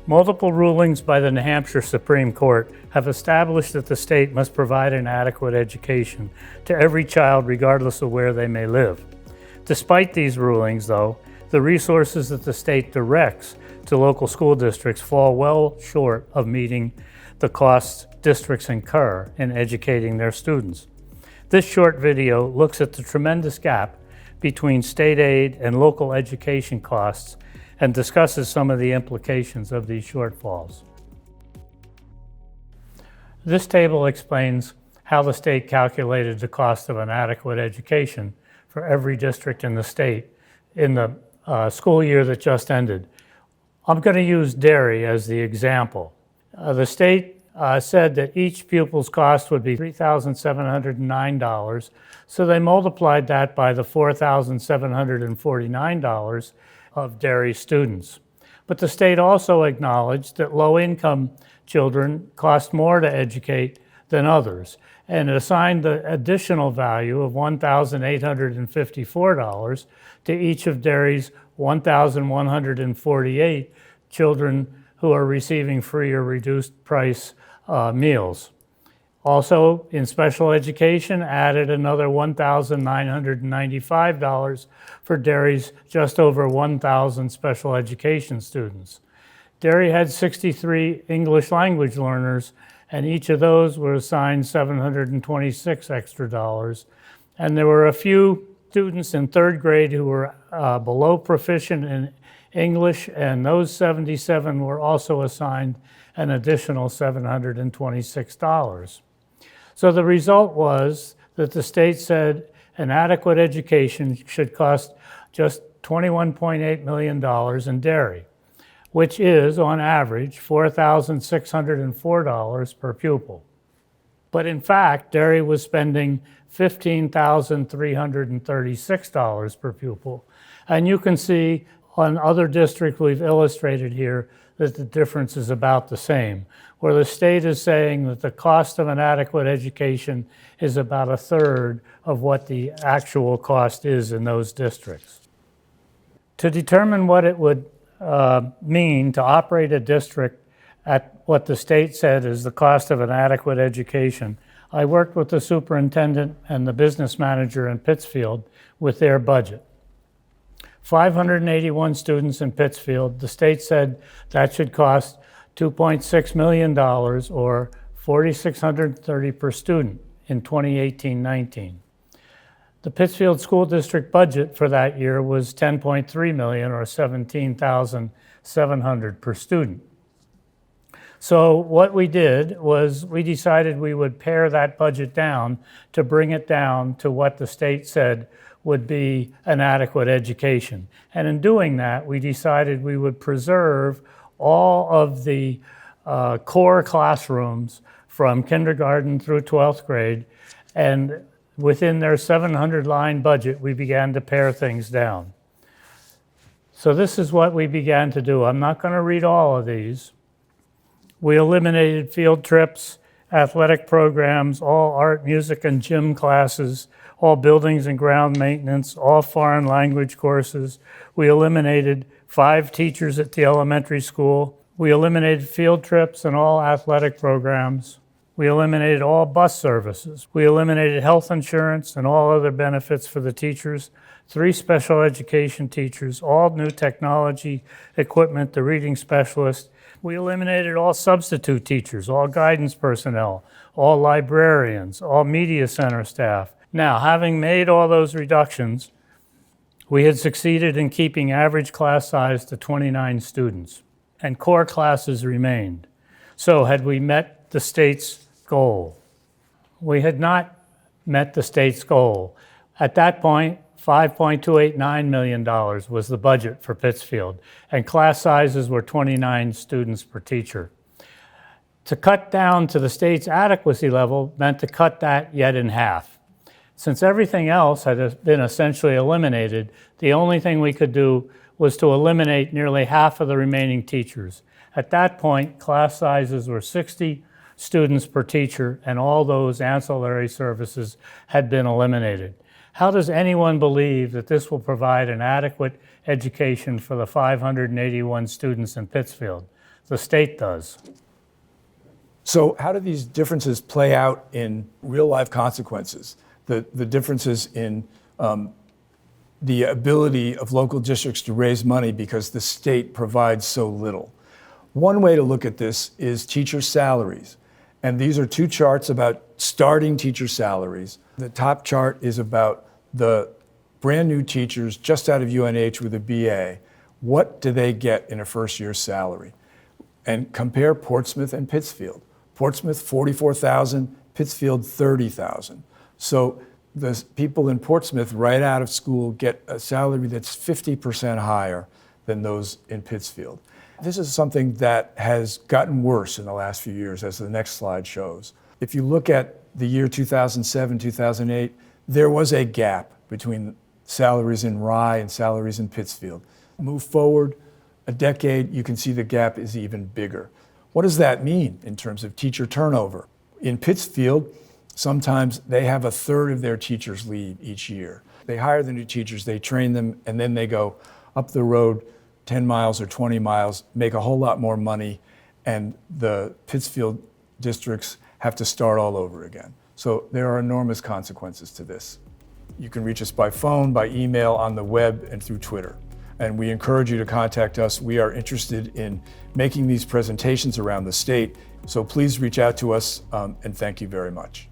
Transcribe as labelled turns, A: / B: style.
A: Multiple rulings by the New Hampshire Supreme Court have established that the state must provide an adequate education to every child regardless of where they may live. Despite these rulings, though, the resources that the state directs to local school districts fall well short of meeting the costs districts incur in educating their students. This short video looks at the tremendous gap between state aid and local education costs and discusses some of the implications of these shortfalls. This table explains how the state calculated the cost of an adequate education for every district in the state in the school year that just ended. I'm going to use Derry as the example. The state said that each pupil's cost would be $3,709, so they multiplied that by the $4,749 of Derry students. But the state also acknowledged that low-income children cost more to educate than others, and it assigned the additional value of $1,854 to each of Derry's 1,148 children who are receiving free or reduced price meals. Also, in special education, added another $1,995 for Derry's just over 1,000 special education students. Derry had 63 English language learners, and each of those were assigned $726 extra dollars. And there were a few students in third grade who were below proficient in English, and those 77 were also assigned an additional $726. So the result was that the state said an adequate education should cost just $21.8 million in Derry, which is, on average, $4,604 per pupil. But in fact, Derry was spending $15,336 per pupil. And you can see on other districts we've illustrated here that the difference is about the same, where the state is saying that the cost of an adequate education is about a third of what the actual cost is in those districts. To determine what it would mean to operate a district at what the state said is the cost of an adequate education, I worked with the superintendent and the business manager in Pittsfield with their budget. 581 students in Pittsfield, the state said that should cost $2.6 million or $4,630 per student in 2018-19. The Pittsfield School District budget for that year was $10.3 million or $17,700 per student. So what we did was we decided we would pare that budget down to bring it down to what the state said would be an adequate education. And in doing that, we decided we would preserve all of the core classrooms from kindergarten through 12th grade. And within their 700-line budget, we began to pare things down. So this is what we began to do. I'm not going to read all of these. We eliminated field trips, athletic programs, all art, music, and gym classes, all buildings and ground maintenance, all foreign language courses. We eliminated 5 teachers at the elementary school. We eliminated field trips and all athletic programs. We eliminated all bus services. We eliminated health insurance and all other benefits for the teachers. 3 special education teachers, all new technology equipment, the reading specialist. We eliminated all substitute teachers, all guidance personnel, all librarians, all media center staff. Now, having made all those reductions, we had succeeded in keeping average class size to 29 students, and core classes remained. So had we met the state's goal? We had not met the state's goal. At that point, $5.289 million was the budget for Pittsfield, and class sizes were 29 students per teacher. To cut down to the state's adequacy level meant to cut that yet in half. Since everything else had been essentially eliminated, the only thing we could do was to eliminate nearly half of the remaining teachers. At that point, class sizes were 60 students per teacher, and all those ancillary services had been eliminated. How does anyone believe that this will provide an adequate education for the 581 students in Pittsfield? The state does.
B: So how do these differences play out in real life consequences? The differences in the ability of local districts to raise money because the state provides so little. One way to look at this is teacher salaries. And these are two charts about starting teacher salaries. The top chart is about the brand new teachers just out of UNH with a BA. What do they get in a first year salary? And compare Portsmouth and Pittsfield. Portsmouth, $44,000, Pittsfield, $30,000. So the people in Portsmouth right out of school get a salary that's 50% higher than those in Pittsfield. This is something that has gotten worse in the last few years, as the next slide shows. If you look at the year 2007, 2008, there was a gap between salaries in Rye and salaries in Pittsfield. Move forward a decade, you can see the gap is even bigger. What does that mean in terms of teacher turnover? In Pittsfield, sometimes they have a third of their teachers leave each year. They hire the new teachers, they train them, and then they go up the road 10 miles or 20 miles, make a whole lot more money, and the Pittsfield districts have to start all over again. So there are enormous consequences to this. You can reach us by phone, by email, on the web, and through Twitter. And we encourage you to contact us. We are interested in making these presentations around the state. So please reach out to us, and thank you very much.